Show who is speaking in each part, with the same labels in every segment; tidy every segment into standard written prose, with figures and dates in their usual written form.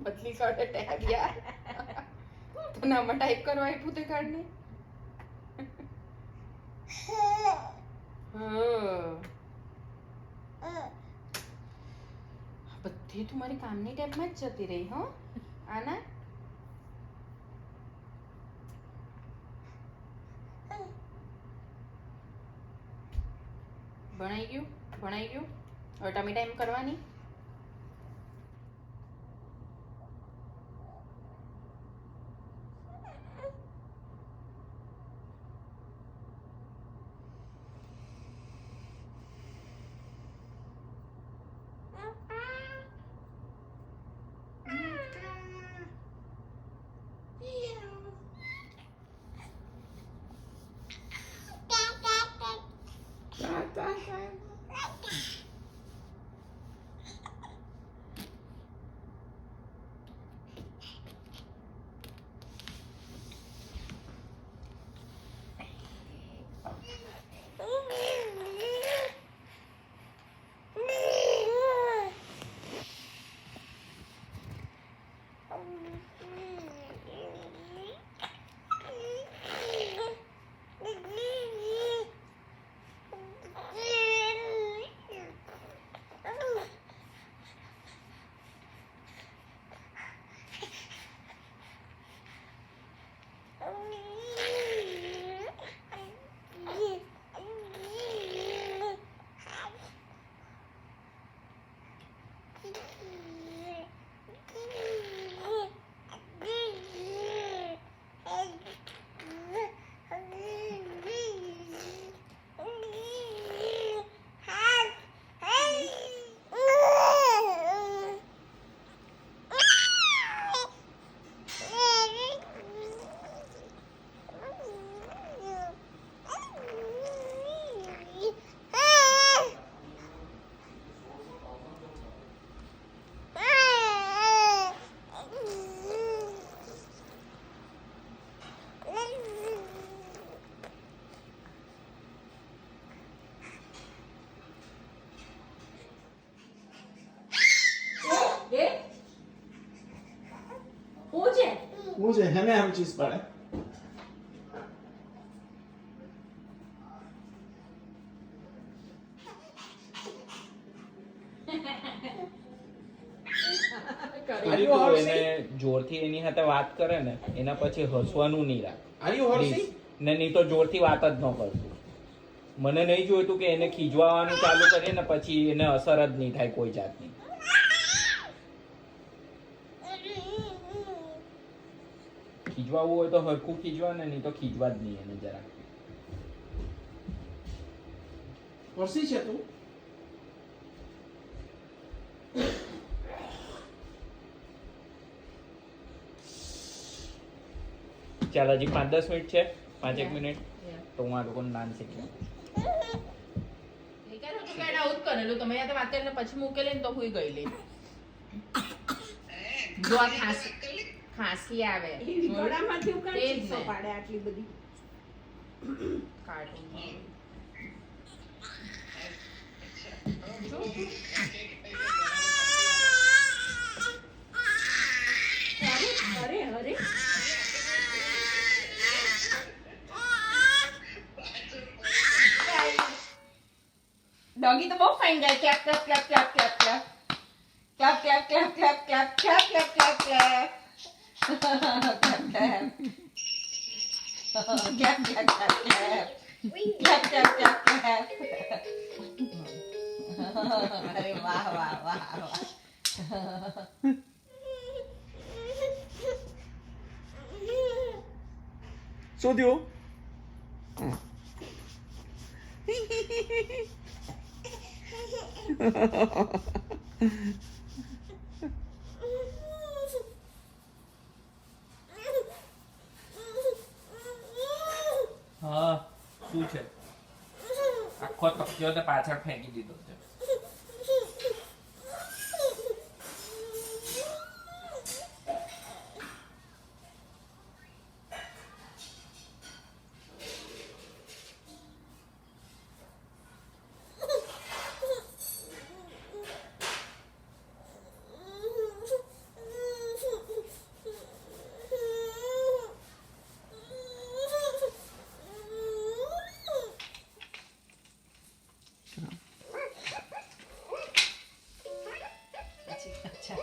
Speaker 1: पतली शर्ट है यार तो नाम टाइप करवा आप्યું તે કાર્ડ ને બધી તમારી કામની ટેપમાં જ જતી રહી હો આના ભણાઈ ગયું હવે તમે ટાઈમ કરવાની
Speaker 2: मुझे है ना हम चीज पड़े
Speaker 3: એને જોરથી એની સાથે વાત કરે ને એના પછી હસવાનું નહીં રાખ ને નહીં તો જોરથી વાત જ ન કરતું મને નહીં જોઈતું કે એને ખીજવાનું ચાલુ કરીએ ને પછી એને અસર જ નહીં થાય કોઈ જાતની ખીજવાવું હોય તો હરખું ખીજવા ને નહીં તો ખીજવા જ નહીં એને જરા
Speaker 2: वर्षी છે તું
Speaker 3: ચાલ હજી 5-10 મિનિટ છે 5-1 મિનિટ તો હું આ લોકોને ડાન્સ શીખવું
Speaker 1: આવું કરેલું તમે યાર વાત કરીને પછી મૂકેલી ને તો હુઈ ગયેલી જો આ ખાંસી આવે
Speaker 4: જોડામાંથી ઉકાળી પાડે આટલી બધી
Speaker 1: કાઢી
Speaker 4: અરે અરે
Speaker 1: ડોગી તો બહુ ફાઇન જાય clap clap clap clap clap clap clap clap clap clap clap clap clap clap clap અરે વાહ વાહ વાહ વાહ
Speaker 2: શું થયું
Speaker 3: હા શું છે આખો તકિયો તો પાછળ ફેંકી દીધો છે
Speaker 1: અચ્છા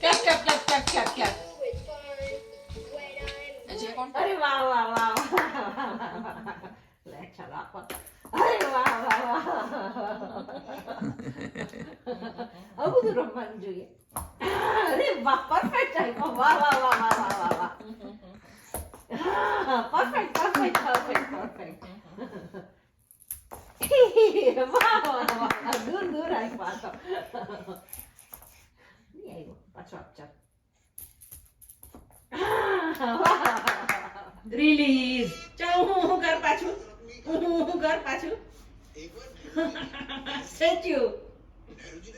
Speaker 1: ક્લાપ ક્લાપ ક્લાપ ક્લાપ ક્લાપ ક્લાપ
Speaker 5: હજી કોણ
Speaker 4: અરે વાહ વાહ વાહ લે ચાલો આપો અરે વાહ વાહ વાહ આવું બધું રમવાનું જોઈએ અરે વાહ પરફેક્ટ આપ્યો વાહ વાહ વાહ વાહ વાહ વાહ વાહ પરફેક્ટ પરફેક્ટ પરફેક્ટ પરફેક્ટ વાહ વાહ વાહ દૂર દૂર આઈ પાછો નહીં આવ્યો પાછો આપ ચાલ રિલીઝ ચાલ હું કર પાછું હું કર પાછું સ્ટેચ્યુ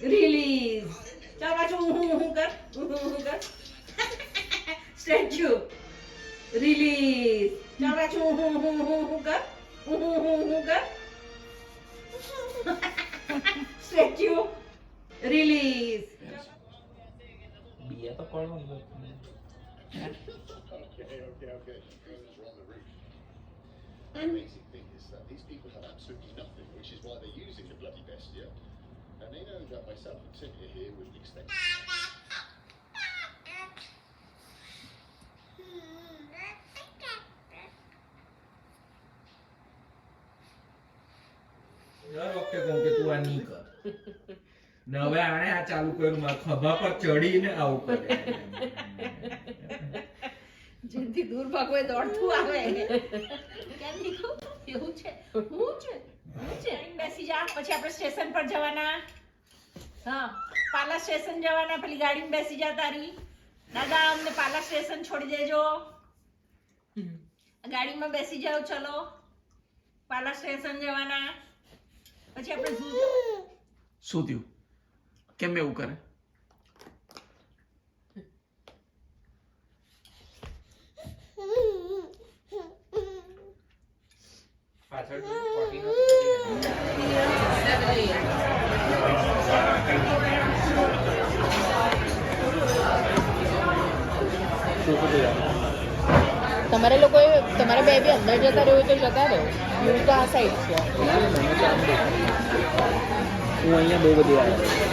Speaker 4: રિલીઝ ચાલ પાછું હું કર સ્ટેચ્યુ રિલીઝ ચાલ પાછું હું કર સ્ટેચ્યુ રિલીઝ
Speaker 3: બીયા તો પડવાનું
Speaker 6: Okay. We're on the roof. The amazing thing is that these people have absolutely nothing, which is why they're using the bloody bestia. And they know that myself and Cynthia here wouldn't expect.
Speaker 3: દર વખતે કહું કે તું આ નહીં કર ને હવે આણે આ ચાલુ કર્યું મારા ખભા પર ચડીને આવું કરે
Speaker 4: જેનથી દૂર ભાગો એ દોડતું આવે કેમ નીકળું એવું છે હું છે બેસી જા પછી આપણે સ્ટેશન પર જવાના હા પાલા સ્ટેશન જવાના પેલી ગાડીમાં બેસી જા તારી દાદા અમને પાલા સ્ટેશન છોડી દેજો ગાડીમાં બેસી જાઓ ચલો પાલા સ્ટેશન જવાના પછી આપણે
Speaker 2: શું થયું કેમ એવું કરે
Speaker 3: પાછળ પોટી નથી
Speaker 5: તમારે લોકોએ તમારા બે બી અંદર જતા રહ્યો તો જતા રહ્યો હું તો આ સાઈડ છે
Speaker 2: હું અહીંયા બહુ બધી આવ્યો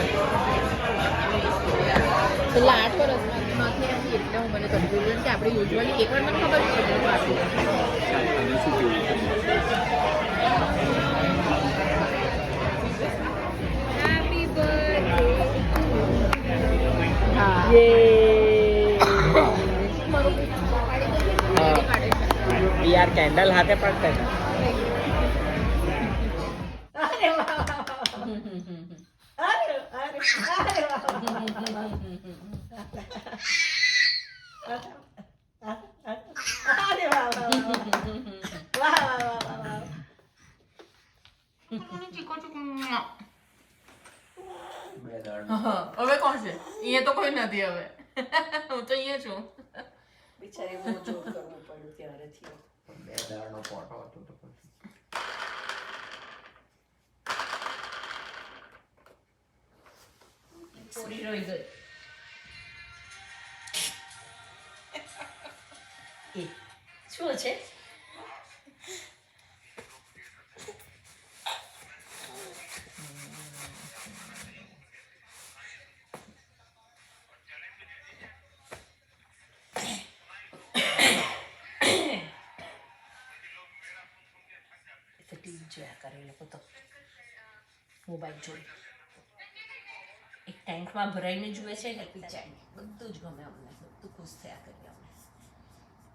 Speaker 5: છેલ્લા 8 વર્ષમાંથી નથી એટલે હું મને કન્ફ્યુઝન કે આપણે યુઝ્યુઅલી એકવાર મને ખબર છે કે હું આપું
Speaker 2: શું કેવું
Speaker 5: હેપી બર્થડે હા
Speaker 3: યાર કેન્ડલ હાથે પડતા
Speaker 4: અરે વાહ અરે અરે
Speaker 5: હવે કોણ છે અહીંયા તો કોઈ નથી હવે હું તો અહીંયા છું
Speaker 4: બિચારી બહુ જોર કરવું પડ્યું ત્યારે થયો
Speaker 3: બે દાળનો પોટો હતો તો પછી
Speaker 4: પૂરી રહી ગઈ શું છે ટીવી જોયા કરે એ લોકો તો મોબાઈલ જોઈ એક ટેન્કમાં ભરાઈને જુએ છે ને પિક્ચરની બધું જ ગમે અમને બધું ખુશ થયા કરીએ અમે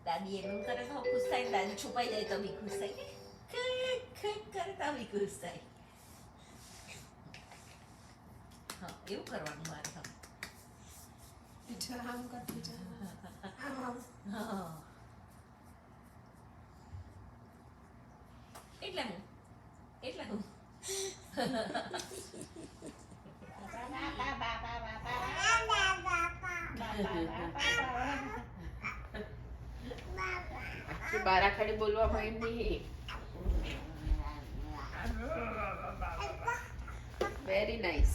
Speaker 4: દાદી એમ કરે તો ખુશ થાય દાદી છુપાઈ જાય તો બી ખુશ થાય કરે તો બી ખુશ થાય હા એવું કરવાનું મારે હા એટલે હું
Speaker 5: બારા ખાલી બોલવા માંડ નહીં વેરી નાઇસ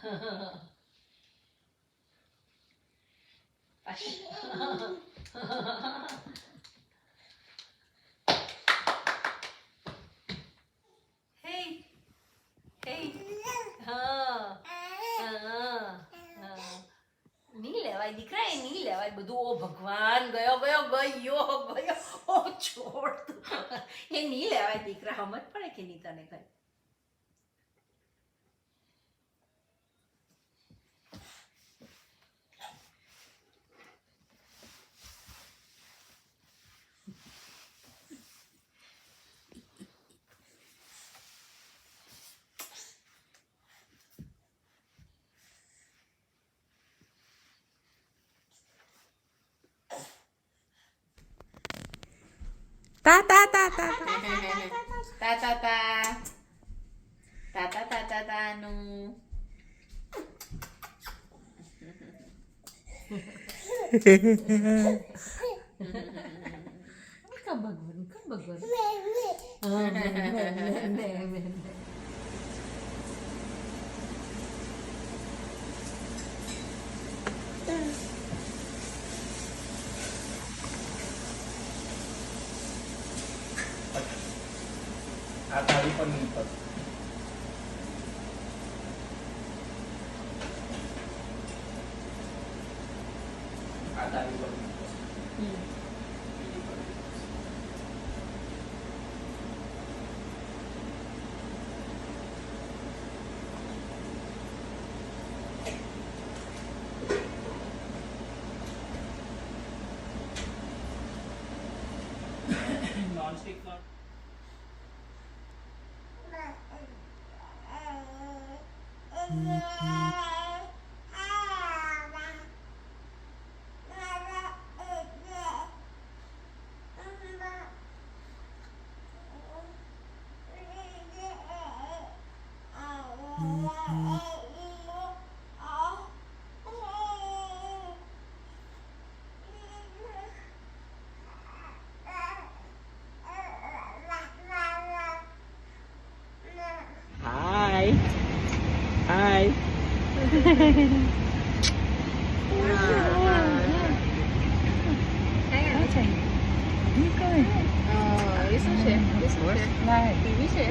Speaker 4: Hey, hey. હા હા નહીં લેવાય દીકરા, એ નહીં લેવાય બધું. ઓ ભગવાન, ગયો ગયો ગયો ગયો. ઓ છોડ તું. એ નહીં લેવાય દીકરા, સમજ પડે કે નહીં તને કઈ?
Speaker 1: તા તા તા તા તા તા તા તા નું
Speaker 3: આ તારી પણ નહીં પડે. આ તારી પણ નહીં પડે. નોનસ્ટિક નોટ
Speaker 5: એ શું છે? ટીવી છે?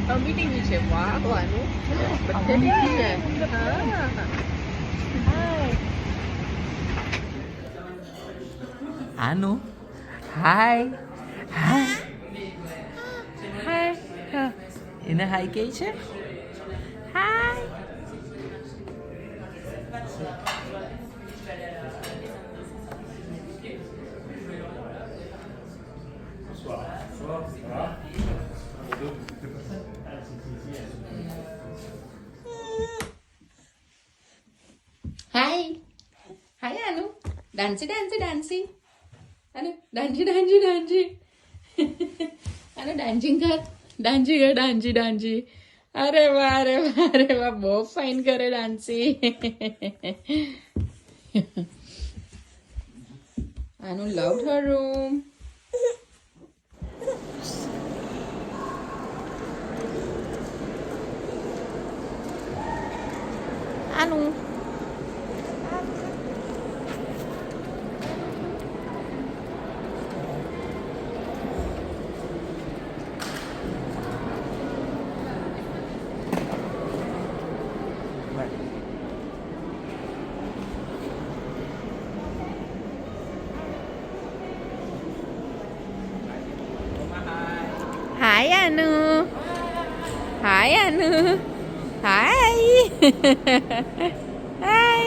Speaker 5: અમી ટીવી છે. વાહ વાનું બધે ટીવી છે.
Speaker 3: આનું હાય હાય હાય એને હાય કહે છે. હાય
Speaker 1: હાય હાય અનુ ડાન્સી ડાન્સી ડાન્સી અનુ ડાન્સી ડાન્સી ડાન્સી અનુ ડાન્સિંગ કર ડાન્સી કર ડાન્સી ડાન્સી અરે વાહ અરે વાહ અરે વાહ બહુ ફાઇન કરે ડાન્સી અનુ લવ્ડ હર રૂમ અનુ Hi Anu. Hi Anu. Hi. Hi.